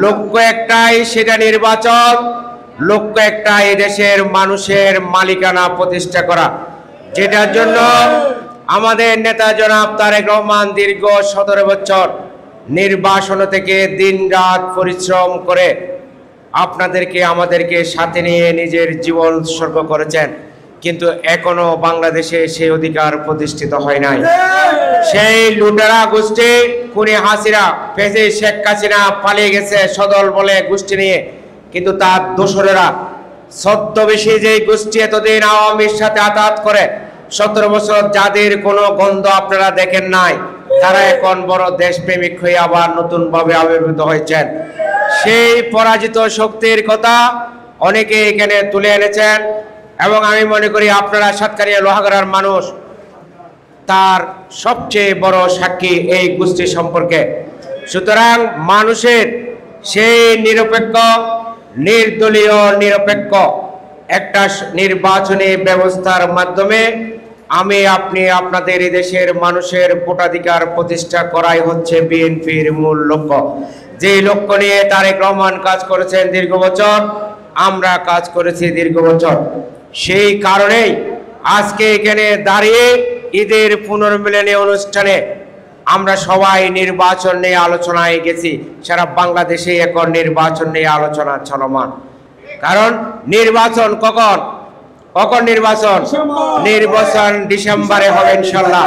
লক্ষ্য একটাই, সেটা নির্বাচন। লক্ষ্য একটাই, দেশের মানুষের মালিকানা প্রতিষ্ঠা করা, যেটার জন্য আমাদের নেতা জনাব তারেক রহমান দীর্ঘ 17 বছর নির্বাসন থেকে দিনরাত পরিশ্রম করে আপনাদেরকে আমাদেরকে সাথে নিয়ে নিজের জীবন উৎসর্গ করেছেন, কিন্তু এখনো বাংলাদেশে সেই অধিকার প্রতিষ্ঠিত হয় নাই। সেই লুটেরা গোষ্ঠী খুনি হাসিনা ফেজে শেখ হাসিনা পালিয়ে গেছে সদল বলে গোষ্ঠী নিয়ে, কিন্তু তার দোসরেরা ছদ্মবেশী যে গোষ্ঠী এতদিন আওয়ামীর সাথে আঘাত করে 17 বছর যাদের কোনো গন্ধ আপনারা দেখেন নাই, তারা এখন বড় দেশপ্রেমিক হয়ে আবার নতুন ভাবে আবির্ভূত হয়েছেন। সেই পরাজিত শক্তির কথা অনেকে এখানে তুলে এনেছেন এবং আমি মনে করি আপনারা সাতকানিয়া লোহাগড়ার মানুষ তার সবচেয়ে বড় সাক্ষী এই গোষ্ঠী সম্পর্কে। সুতরাং মানুষের সেই নিরপেক্ষ নির্দলীয় নিরপেক্ষ একটা নির্বাচনী ব্যবস্থার মাধ্যমে আমি আপনি আপনাদের এই দেশের মানুষের ভোটাধিকার প্রতিষ্ঠা করাই হচ্ছে বিএনপির মূল লক্ষ্য। যে লক্ষ্য নিয়ে তারেক রহমান কাজ করেছেন দীর্ঘ বছর, আমরা কাজ করেছি দীর্ঘ বছর। সেই কারণেই আজকে এখানে দাঁড়িয়ে ঈদের পুনর্মিলনী অনুষ্ঠানে আমরা সবাই নির্বাচন নিয়ে আলোচনায় গেছি। সারা বাংলাদেশে এখন নির্বাচন নিয়ে আলোচনা চলমান। কারণ নির্বাচন কখন নির্বাচন ডিসেম্বরে হবে ইনশাল্লাহ।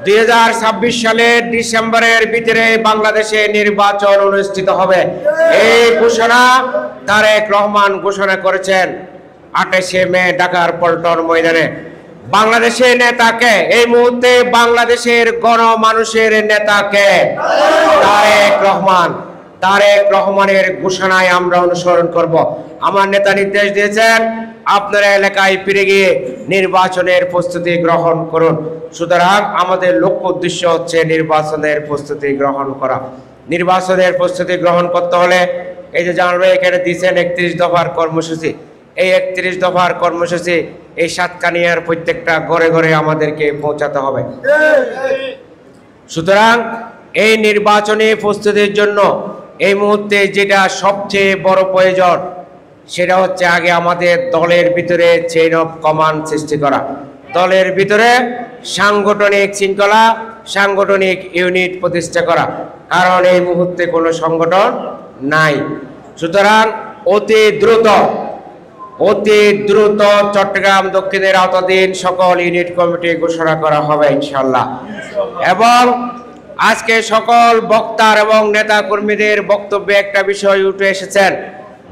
2026 সালের ডিসেম্বরের ভিতরে বাংলাদেশে নির্বাচন অনুষ্ঠিত হবে। এই ঘোষণা তারেক রহমান ঘোষণা করেছেন 28শে মে ঢাকার পল্টন ময়দানে। বাংলাদেশের নেতাকে এই মুহূর্তে বাংলাদেশের গণমানুষের নেতাকে তারেক রহমানের ঘোষণায় আমরা অনুসরণ করব। আমার নেতা নির্দেশ দিয়েছেন আপনারা এলাকায় ফিরে গিয়ে নির্বাচনের প্রস্তুতি গ্রহণ করুন। সুতরাং আমাদের লক্ষ্য উদ্দেশ্য হচ্ছে নির্বাচনের প্রস্তুতি গ্রহণ করা। নির্বাচনের প্রস্তুতি গ্রহণ করতে হলে এই যে জানাবে এখানে দিয়েছেন 31 দফার কর্মসূচি। এই 31 দফার কর্মসূচি এই সাতকানিয়ার প্রত্যেকটা ঘরে ঘরে আমাদেরকে পৌঁছাতে হবে। সুতরাং এই নির্বাচনী প্রস্তুতির জন্য এই মুহূর্তে যেটা সবচেয়ে বড় প্রয়োজন সেটা হচ্ছে আগে আমাদের দলের ভিতরে চেইন অফ কমান্ড সৃষ্টি করা, দলের ভিতরে সাংগঠনিক শৃঙ্খলা, সাংগঠনিক ইউনিট প্রতিষ্ঠা করা। কারণ এই মুহূর্তে কোনো সংগঠন নাই। সুতরাং অতি দ্রুত চট্টগ্রাম দক্ষিণের আওতাধীন সকল ইউনিট কমিটি ঘোষণা করা হবে ইনশাল্লাহ। এবং আজকে সকল বক্তার এবং নেতা কর্মীদের বক্তব্যে একটা বিষয় উঠে এসেছেন,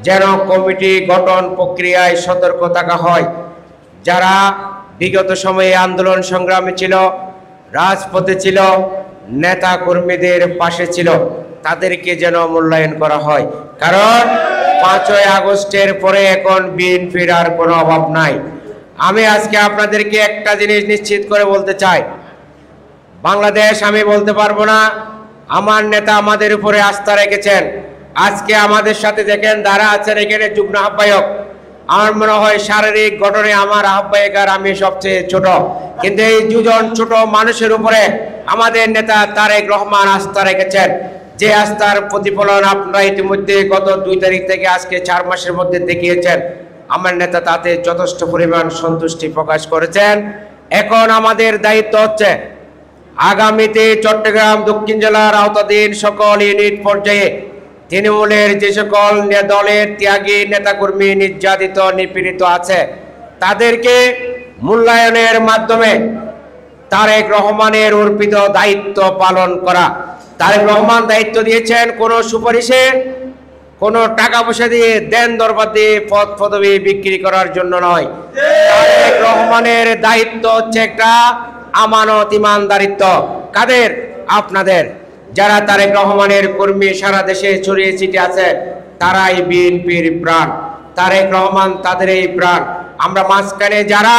যেন কমিটি গঠন প্রক্রিয়ায় সতর্ক থাকা হয়। যারা বিগত সময়ে আন্দোলন সংগ্রামে ছিল, রাজপথে ছিল, নেতা কর্মীদের পাশে ছিল, তাদেরকে যেন মূল্যায়ন করা হয়। কারণ 5ই আগস্টের পরে এখন বিএনপির আর কোনো অভাব নাই। আমি আজকে আপনাদেরকে একটা জিনিস নিশ্চিত করে বলতে চাই, বাংলাদেশ আমি বলতে পারবো না, আমার নেতা আমাদের উপরে আস্থা রেখেছেন। আজকে আমাদের সাথে দেখেন যারা আছেন এখানে যুগ্ম আহ্বায়ক, আমার মনে হয় শারীরিক গঠনে আমার আহ্বায়ক আর আমি সবচেয়ে ছোট, কিন্তু এই দুজন ছোট মানুষের উপরে আমাদের নেতা তারেক রহমান আস্থা রেখেছেন। যে আস্থার প্রতিফলন আপনারা ইতিমধ্যে গত 2 তারিখ থেকে আজকে 4 মাসের মধ্যে দেখিয়েছেন। আমার নেতা তাতে যথেষ্ট পরিমাণ সন্তুষ্টি প্রকাশ করেছেন। এখন আমাদের দায়িত্ব হচ্ছে আগামীতে চট্টগ্রাম দক্ষিণ জেলার আওতাধীন সকল ইউনিট পর্যায়ে তৃণমূলের যে সকল দলের ত্যাগী নেতাকর্মী নির্যাতিত নিপীড়িত আছে তাদেরকে মূল্যায়নের মাধ্যমে তারেক রহমানের অর্পিত দায়িত্ব পালন করা। তারেক রহমান দায়িত্ব দিয়েছেন কোনো সুপারিশে, কোনো টাকা পয়সা দিয়ে, দেন দরবার দিয়ে পদ পদবি বিক্রি করার জন্য নয়। তারেক রহমানের দায়িত্ব হচ্ছে একটা আমানত, ইমানদারিত্ব। কাদের? আপনাদের। যারা তারেক রহমানের কর্মী সারা দেশে ছড়িয়ে ছিটিয়ে আছে, তারাই বিএনপির প্রাণ। তারেক রহমান তাদের এই প্রাণ। আমরা মাঝখানে যারা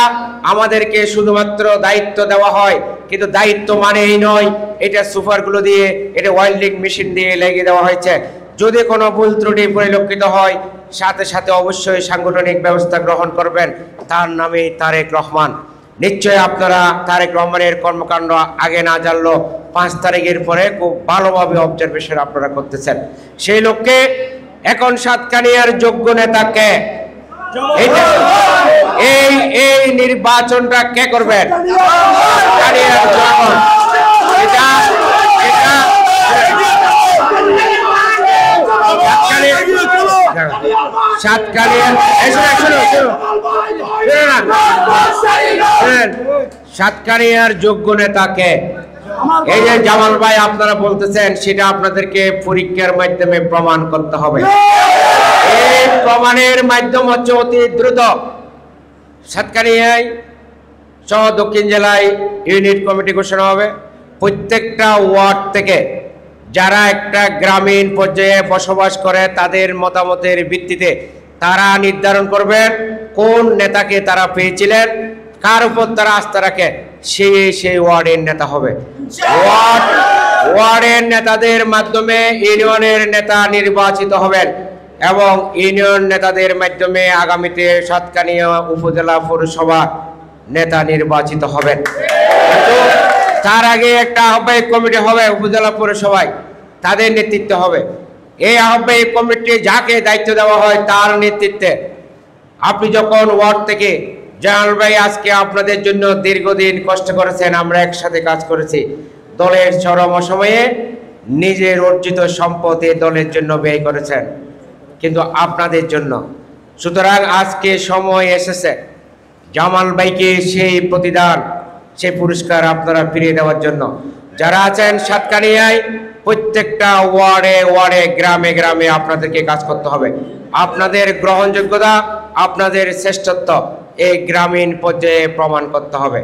আমাদেরকে শুধুমাত্র দায়িত্ব দেওয়া হয়, কিন্তু দায়িত্ব মানে এই নয় এটা সুপারগুলো দিয়ে, এটা ওয়েল্ডিং মেশিন দিয়ে লেগে দেওয়া হয়েছে। যদি কোনো ভুল ত্রুটি পরিলক্ষিত হয় সাথে সাথে অবশ্যই সাংগঠনিক ব্যবস্থা গ্রহণ করবেন, তার নামে তারেক রহমান। নিশ্চয়ই আপনারা তারেক রহমানের কর্মকাণ্ড আগে না জানলেও 5 তারিখের পরে খুব ভালোভাবে অবজারভেশন আপনারা করতেছেন। সেই লোককে এখন সাতকানিয়ার যোগ্য নেতাকে এই নির্বাচনটা কে করবেন? সাতকানিয়ার জনগণ। সাতকানিয়ার যোগ্য নেতাকে এই যে জামাল ভাই আপনারা বলতেছেন, সেটা আপনাদেরকে পরীক্ষার মাধ্যমে প্রমাণ করতে হবে। এই প্রমাণের মাধ্যম হচ্ছে অতি দ্রুত সাতকানিয়ায় সহ দক্ষিণ জেলায় ইউনিট কমিটি ঘোষণা হবে। প্রত্যেকটা ওয়ার্ড থেকে যারা একটা গ্রামীণ পর্যায়ে বসবাস করে তাদের মতামতের ভিত্তিতে তারা নির্ধারণ করবেন কোন নেতাকে তারা পেয়েছিলেন, কার উপর তারা আস্থা রাখে, সেই ওয়ার্ডের নেতা হবে। ওয়ার্ডের নেতাদের মাধ্যমে ইউনিয়নের নেতা নির্বাচিত হবেন এবং ইউনিয়ন নেতাদের মাধ্যমে আগামীতে সাতকানিয়া উপজেলা পৌরসভা নেতা নির্বাচিত হবেন। তার আগে একটা আহ্বায়ক কমিটি হবে উপজেলা পৌরসভায়, তাদের নেতৃত্বে হবে। এই আহ্বায়ক কমিটি যাকে দায়িত্ব দেওয়া হয় তার নেতৃত্বে আপনি যখন ওয়ার্ড থেকে জামাল ভাই আজকে আপনাদের জন্য দীর্ঘদিন কষ্ট করেছেন, আমরা একসাথে কাজ করেছি, দলের চরম সময়ে নিজের অর্জিত সম্পদ এই দলের জন্য ব্যয় করেছেন, কিন্তু আপনাদের জন্য। সুতরাং আজকে সময় এসেছে জামাল ভাইকে সেই প্রতিদান, সেই পুরস্কার আপনারা ফিরিয়ে দেওয়ার জন্য। যারা আছেন সাতকানিয়ায় প্রত্যেকটা ওয়ার্ডে ওয়ার্ডে গ্রামে গ্রামে আপনাদেরকে কাজ করতে হবে। আপনাদের গ্রহণযোগ্যতা, আপনাদের শ্রেষ্ঠত্ব এই গ্রামীণ পর্যায়ে প্রমাণ করতে হবে।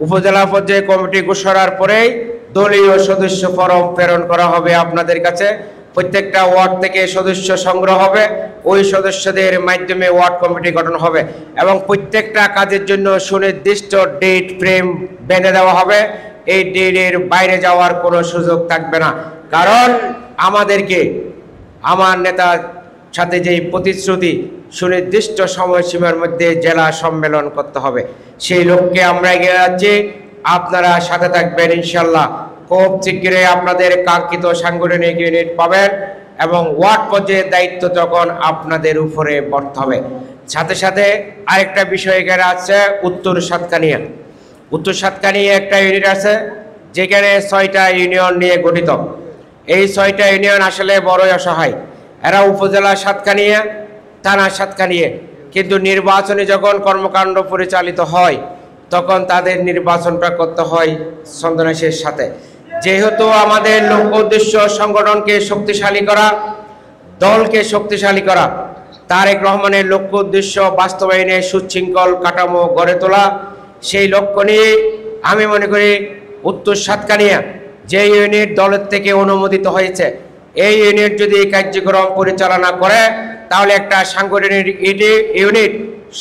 উপজেলা পর্যায়ে কমিটি ঘোষণার পরেই দলীয় সদস্য ফরম প্রেরণ করা হবে আপনাদের কাছে। প্রত্যেকটা ওয়ার্ড থেকে সদস্য সংগ্রহ হবে, ওই সদস্যদের মাধ্যমে ওয়ার্ড কমিটি গঠন হবে এবং প্রত্যেকটা কাজের জন্য সুনির্দিষ্ট ডেট ফ্রেম বেঁধে দেওয়া হবে। এই ডেটের বাইরে যাওয়ার কোনো সুযোগ থাকবে না, কারণ আমাদেরকে আমার নেতার সাথে যেই প্রতিশ্রুতি সুনির্দিষ্ট সময়সীমার মধ্যে জেলা সম্মেলন করতে হবে, সেই লক্ষ্যে আমরা এগিয়ে যাচ্ছি। আপনারা সাথে থাকবেন ইনশাল্লাহ। খুব শীঘ্রই আপনাদের কাঙ্ক্ষিত সাংগঠনিক ইউনিট পাবেন এবং ওয়ার্ড পর্যায়ের দায়িত্ব তখন আপনাদের উপরে বর্ত হবে। সাথে সাথে আরেকটা বিষয় এখানে আছে, উত্তর সাতকানিয়া। উত্তর সাতকানিয়া একটা ইউনিট আছে যেখানে 6টা ইউনিয়ন নিয়ে গঠিত। এই 6টা ইউনিয়ন আসলে বড়ই অসহায়। এরা উপজেলা সাতকানিয়া, থানা সাতকানিয়া, কিন্তু নির্বাচনে যখন কর্মকাণ্ড পরিচালিত হয় তখন তাদের নির্বাচনটা করতে হয় ছন্দনাশের সাথে। যেহেতু আমাদের লক্ষ্য উদ্দেশ্য সংগঠনকে শক্তিশালী করা, দলকে শক্তিশালী করা, তারেক রহমানের লক্ষ্য উদ্দেশ্য বাস্তবায়নে সুশৃঙ্খল কাঠামো গড়ে তোলা, সেই লক্ষ্য নিয়ে আমি মনে করি উত্তর সাতকানিয়া যে ইউনিট দলের থেকে অনুমোদিত হয়েছে, এই ইউনিট যদি কার্যক্রম পরিচালনা করে তাহলে একটা সাংগঠনিক ইউনিট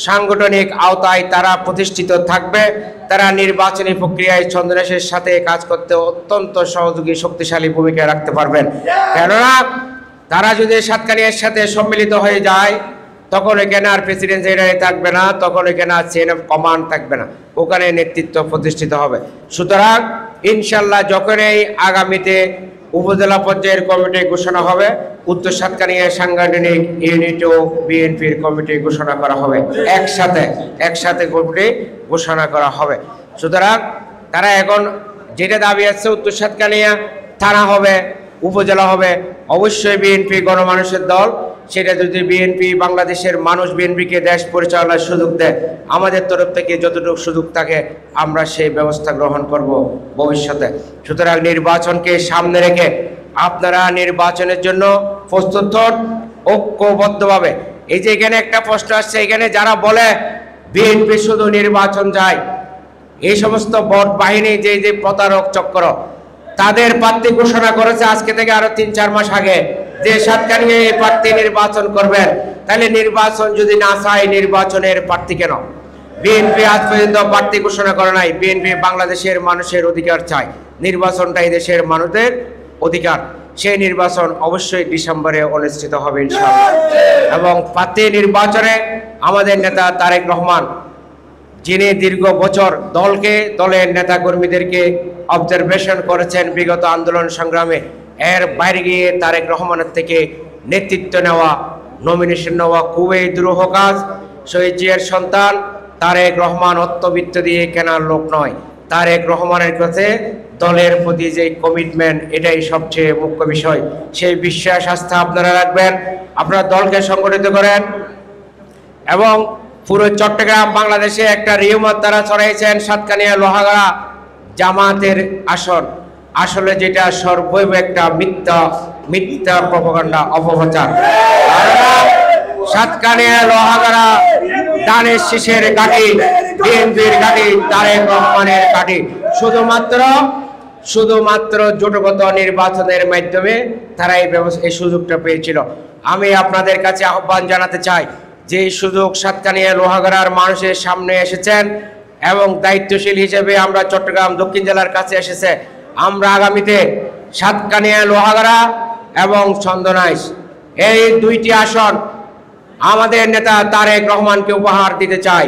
সাংগঠনিক আওতায় তারা প্রতিষ্ঠিত থাকবে। তারা নির্বাচনী প্রক্রিয়ায় ছন্দনাশের সাথে কাজ করতে অত্যন্ত সহযোগী শক্তিশালী ভূমিকা রাখতে পারবেন। কেননা তারা যদি সাতকানিয়ার সাথে সম্মিলিত হয়ে যায় তখন এখানে আর প্রেসিডেন্ট সেক্রেটারি থাকবে না, তখন এখানে আর চেইন অফ কমান্ড থাকবে না, ওখানে নেতৃত্ব প্রতিষ্ঠিত হবে। সুতরাং ইনশাল্লাহ যখন এই আগামীতে উপজেলা পর্যায়ের কমিটি ঘোষণা হবে, উত্তর সাতকানিয়া সাংগঠনিক ইউনিট ও বিএনপির কমিটি ঘোষণা করা হবে, একসাথে কমিটি ঘোষণা করা হবে। সুতরাং তারা এখন যেটা দাবি আছে উত্তর সাতকানিয়া থানা হবে, উপজেলা হবে, অবশ্যই বিএনপি গণমানুষের দল, সেটা যদি বিএনপি বাংলাদেশের মানুষ বিএনপিকে দেশ পরিচালনার সুযোগ দেয়, আমাদের তরফ থেকে যতটুকু সুযোগ থাকে আমরা সেই ব্যবস্থা গ্রহণ করব ভবিষ্যতে। সুতরাং নির্বাচনকে সামনে রেখে আপনারা নির্বাচনের জন্য প্রস্তুত হন ঐক্যবদ্ধভাবে। এই যে এখানে একটা প্রশ্ন আসছে, এখানে যারা বলে বিএনপি শুধু নির্বাচন চায়, এই সমস্ত ভোট বাহিনী যে প্রতারক চক্র, তাদের প্রার্থী ঘোষণা করেছে আজকে থেকে আরো 3-4 মাস আগে যে সাতকানিয়া এই প্রার্থী নির্বাচন করবেন। তাহলে নির্বাচন যদি না চায়, নির্বাচনের প্রার্থী কেন? বিএনপি আজ পর্যন্ত প্রার্থী ঘোষণা করে নাই। বিএনপি বাংলাদেশের মানুষের অধিকার চায়, নির্বাচনটা এই দেশের মানুষের অধিকার। সেই নির্বাচন অবশ্যই ডিসেম্বরে অনুষ্ঠিত হবে ইনশাআল্লাহ। এবং প্রার্থী নির্বাচনে আমাদের নেতা তারেক রহমান যিনি দীর্ঘ বছর দলের নেতাকর্মীদেরকে অবজারভেশন করেছেন বিগত আন্দোলন সংগ্রামে, এর বাইরে গিয়ে তারেক রহমানের থেকে নেতৃত্ব নেওয়া, নমিনেশন নেওয়া খুবই দুরূহ কাজ। শহীদ জিয়ার সন্তান তারেক রহমান অর্থবিত্ত দিয়ে কেনার লোক নয়। তারেক রহমানের কাছে দলের প্রতি যে কমিটমেন্ট, এটাই সবচেয়ে মুখ্য বিষয়। সেই বিশ্বাস আস্থা আপনারা রাখবেন, আপনারা দলকে সংগঠিত করেন এবং পুরো চট্টগ্রাম বাংলাদেশে একটা রিউমার তারা ছড়াইছেন সাতকানিয়া লোহাগাড়া জামাতের আসন। আসলে যেটা সর্বৈব একটা মিথ্যা প্রপাগান্ডা, অপপ্রচার। সাতকানিয়া লোহাগাড়া দানের শীষের ঘাঁটি, বিএনপির ঘাঁটি, তারেক রহমানের ঘাঁটি। শুধুমাত্র জোটগত নির্বাচনের মাধ্যমে তারা এই সুযোগটা পেয়েছিল। আমি আপনাদের কাছে আহ্বান জানাতে চাই যে সুযোগ সাতকানিয়া লোহাগাড়ার মানুষের সামনে এসেছেন এবং দায়িত্বশীল হিসেবে আমরা চট্টগ্রাম দক্ষিণ জেলার কাছে এসেছে। আমরা আগামীতে সাতকানিয়া লোহাগাড়া এবং চন্দনাইশ এই দুইটি আসন আমাদের নেতা তারেক রহমানকে উপহার দিতে চাই।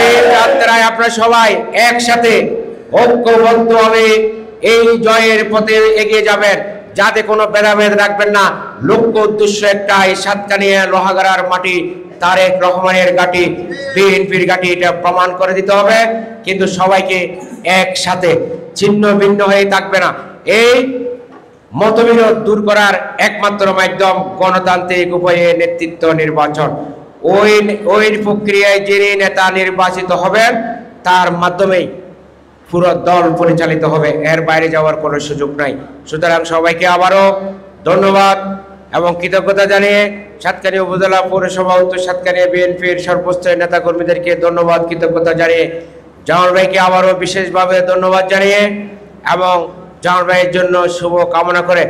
এই যাত্রায় আপনারা সবাই একসাথে ঐক্যবদ্ধভাবে এই জয়ের পথে এগিয়ে যাবেন, যাতে কোনো ভেদাভেদ রাখবেন না। লক্ষ্য উদ্দেশ্য একটাই, সাতকানিয়া লোহাগাড়ার মাটি তারেক রহমানের ঘাঁটি, বিএনপির ঘাঁটি, এটা প্রমাণ করে দিতে হবে। কিন্তু সবাইকে একসাথে ছিন্ন ভিন্ন হয়ে থাকবে না। এই মতবিরোধ দূর করার একমাত্র মাধ্যম গণতান্ত্রিক উপায়ে নেতৃত্ব নির্বাচন। ওই প্রক্রিয়ায় যিনি নেতা নির্বাচিত হবেন তার মাধ্যমেই পুরো দল পরিচালিত হবে, এর বাইরে যাওয়ার কোনো সুযোগ নাই। সুতরাং সবাইকে আবারও ধন্যবাদ এবং কৃতজ্ঞতা জানিয়ে সাতকানিয়া উপজেলা পৌরসভা উত্তর সাতকানিয়া বিএনপির সর্বস্তরের নেতাকর্মীদেরকে ধন্যবাদ, কৃতজ্ঞতা জানিয়ে জামাল ভাইকে আবারও বিশেষভাবে ধন্যবাদ জানিয়ে এবং জামাল ভাইয়ের জন্য শুভ কামনা করে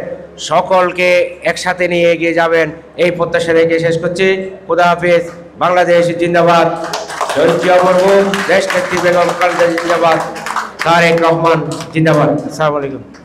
সকলকে একসাথে নিয়ে এগিয়ে যাবেন এই প্রত্যাশা রেখে শেষ করছি। খুদা হাফেজ। বাংলাদেশ জিন্দাবাদ। শহীদ জিয়া মরহুম দেশ নেত্রী বেগম খালেদা জিন্দাবাদ। তারেক রহমান জিন্দাবাদ। আসসালামু আলাইকুম।